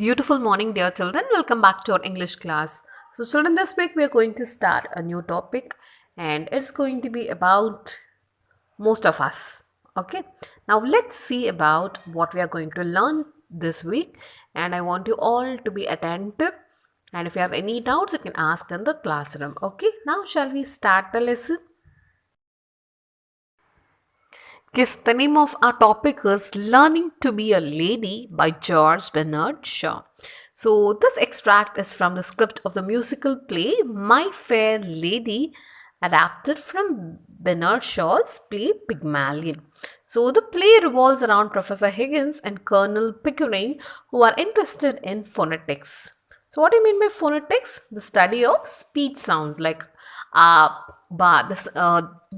Beautiful morning, dear children. Welcome back to our English class. So, children, this week we are going to start a new topic, and it's going to be about most of us. Okay, now let's see about what we are going to learn this week, and I want you all to be attentive. And if you have any doubts, you can ask in the classroom. Okay, now shall we start the lesson? Yes, the name of our topic is Learning to be a Lady by George Bernard Shaw. So, this extract is from the script of the musical play My Fair Lady, adapted from Bernard Shaw's play Pygmalion. So, the play revolves around Professor Higgins and Colonel Pickering, who are interested in phonetics. So, what do you mean by phonetics? The study of speech sounds like the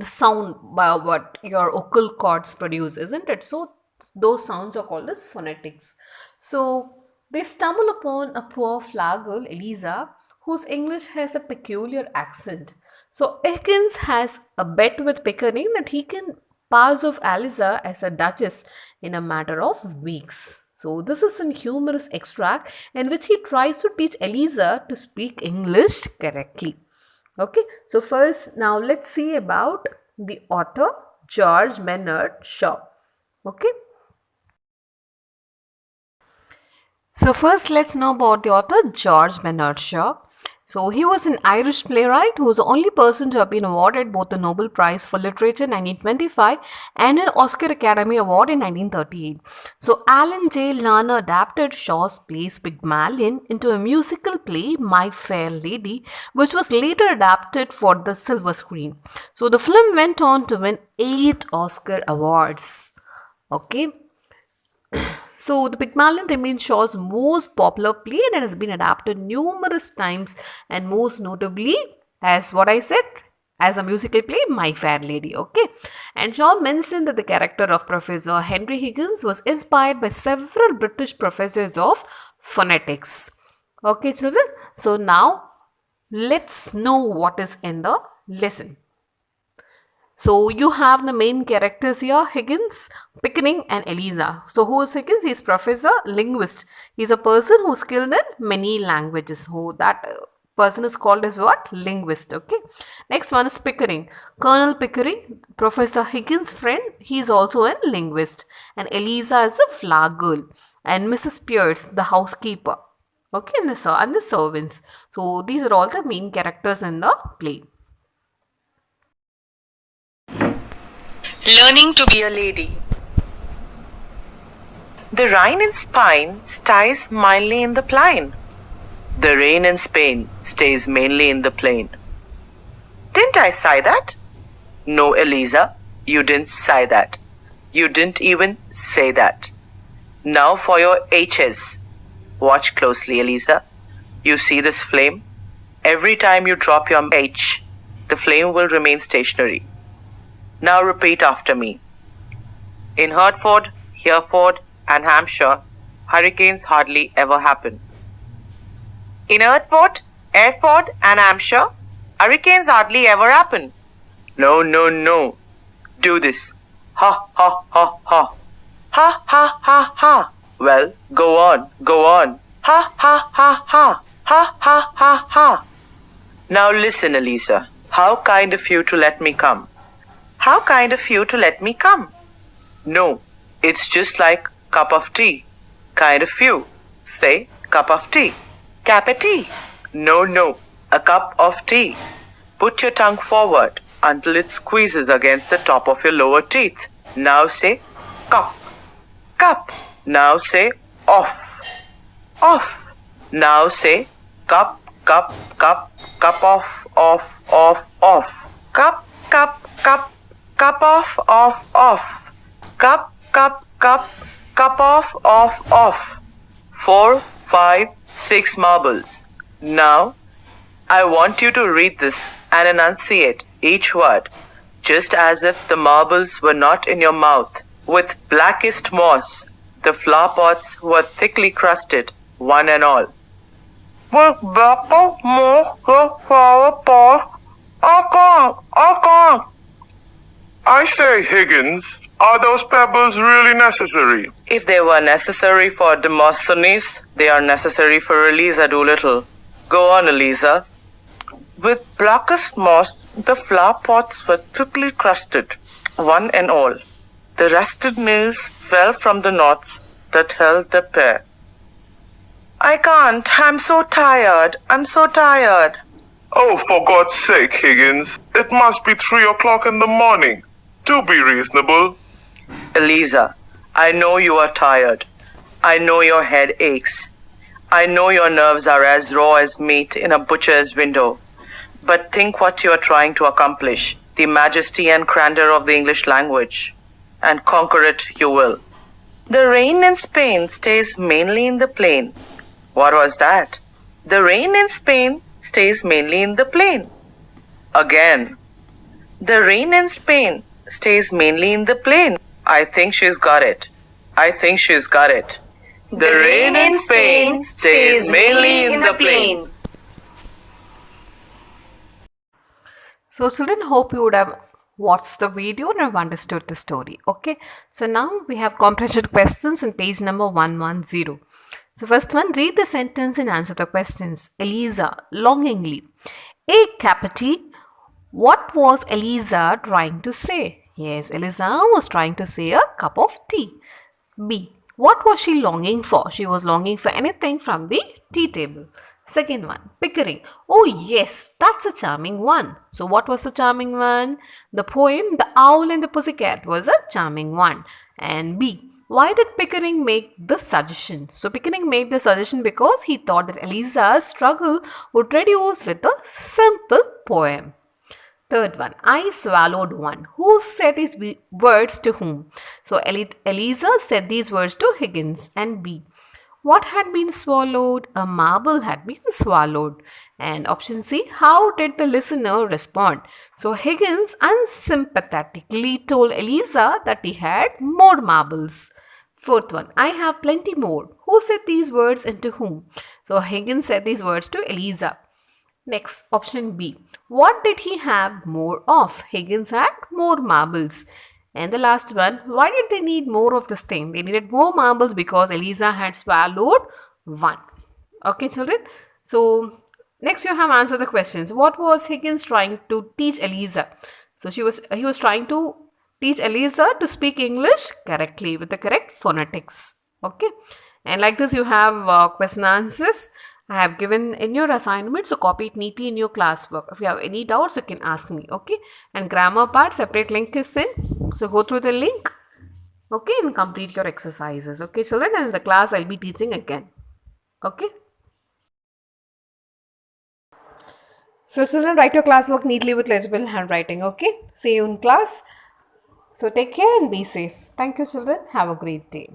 sound by what your vocal cords produce, isn't it? So those sounds are called as phonetics. So they stumble upon a poor flower girl, Eliza, whose English has a peculiar accent. So Higgins has a bet with Pickering that he can pass off Eliza as a duchess in a matter of weeks. So this is a humorous extract in which he tries to teach Eliza to speak English correctly. Okay, so first now let's see about the author George Bernard Shaw. Okay. So first let's know about the author George Bernard Shaw. So he was an Irish playwright who was the only person to have been awarded both the Nobel Prize for Literature in 1925 and an Oscar Academy Award in 1938. So Alan J. Lerner adapted Shaw's play Pygmalion into a musical play My Fair Lady, which was later adapted for the silver screen. So the film went on to win 8 Oscar awards. Okay. So, the Pygmalion remains Shaw's most popular play and it has been adapted numerous times, and most notably as what I said, as a musical play, My Fair Lady. Okay, and Shaw mentioned that the character of Professor Henry Higgins was inspired by several British professors of phonetics. Okay, children. So now let's know what is in the lesson. So you have the main characters here, Higgins, Pickering and Eliza. So who is Higgins? He is professor, linguist. He is a person who is skilled in many languages. Who that person is called as what? Linguist. Okay. Next one is Pickering. Colonel Pickering, Professor Higgins' friend. He is also a linguist. And Eliza is a flower girl. And Mrs. Pierce, the housekeeper. Okay, and the servants. So these are all the main characters in the play. Learning to be a lady. The Rhine in Spain stays mildly in the plain. The rain in Spain stays mainly in the plain. Didn't I say that? No, Eliza, you didn't say that. You didn't even say that. Now for your H's. Watch closely, Eliza. You see this flame? Every time you drop your H, the flame will remain stationary. Now repeat after me. In Hertford, Hereford, and Hampshire, hurricanes hardly ever happen. In Hertford, Hereford, and Hampshire, hurricanes hardly ever happen. No, no, no. Do this. Ha, ha, ha, ha. Ha, ha, ha, ha. Well, go on, go on. Ha, ha, ha, ha. Ha, ha, ha, ha. Now listen, Eliza. How kind of you to let me come. How kind of you to let me come. No, it's just like cup of tea. Kind of you. Say cup of tea. Cap a tea. No, no, a cup of tea. Put your tongue forward until it squeezes against the top of your lower teeth. Now say cup. Cup. Now say off. Off. Now say cup, cup, cup, cup off, off, off, off. Cup, cup, cup. Cup off, off. Cup, cup, cup, cup off, off. 4, 5, 6 marbles. Now, I want you to read this and enunciate each word, just as if the marbles were not in your mouth. With blackest moss, the flower pots were thickly crusted, one and all. With blackest moss, the flower pots, I can't. I say, Higgins, Are those pebbles really necessary? If they were necessary for Demosthenes, they are necessary for Eliza Doolittle. Go on, Eliza. With blackest moss, the flower pots were thickly crusted, one and all. The rusted nails fell from the knots that held the pair. I can't. I'm so tired. I'm so tired. Oh, for God's sake, Higgins. It must be 3 o'clock in the morning. Do be reasonable. Eliza, I know you are tired. I know your head aches. I know your nerves are as raw as meat in a butcher's window. But think what you are trying to accomplish, the majesty and grandeur of the English language. And conquer it you will. The rain in Spain stays mainly in the plain. What was that? The rain in Spain stays mainly in the plain. Again. The rain in Spain stays mainly in the plain. I think she's got it. I think she's got it. The rain in Spain stays mainly in the plain. So children, hope you would have watched the video and have understood the story. Okay. So now we have comprehension questions in page number 110. So first one, read the sentence and answer the questions. Eliza, longingly. A. Capiti. What was Eliza trying to say? Yes, Eliza was trying to say a cup of tea. B. What was she longing for? She was longing for anything from the tea table. Second one, Pickering. Oh yes, that's a charming one. So what was the charming one? The poem The Owl and the Pussycat was a charming one. And B. Why did Pickering make this suggestion? So Pickering made the suggestion because he thought that Eliza's struggle would reduce with a simple poem. Third one, I swallowed one. Who said these words to whom? So Eliza said these words to Higgins. And B. What had been swallowed? A marble had been swallowed. And option C, how did the listener respond? So Higgins unsympathetically told Eliza that he had more marbles. Fourth one, I have plenty more. Who said these words and to whom? So Higgins said these words to Eliza. Next, option B. What did he have more of? Higgins had more marbles. And the last one, why did they need more of this thing? They needed more marbles because Eliza had swallowed one. Okay, children. So, next you have answered the questions. What was Higgins trying to teach Eliza? So, he was trying to teach Eliza to speak English correctly with the correct phonetics. Okay. And like this, you have question answers. I have given in your assignment, so copy it neatly in your classwork. If you have any doubts, you can ask me, okay? And grammar part, separate link is in. So go through the link, okay, and complete your exercises, okay, children? And in the class, I'll be teaching again, okay? So children, write your classwork neatly with legible handwriting, okay? See you in class. So take care and be safe. Thank you, children. Have a great day.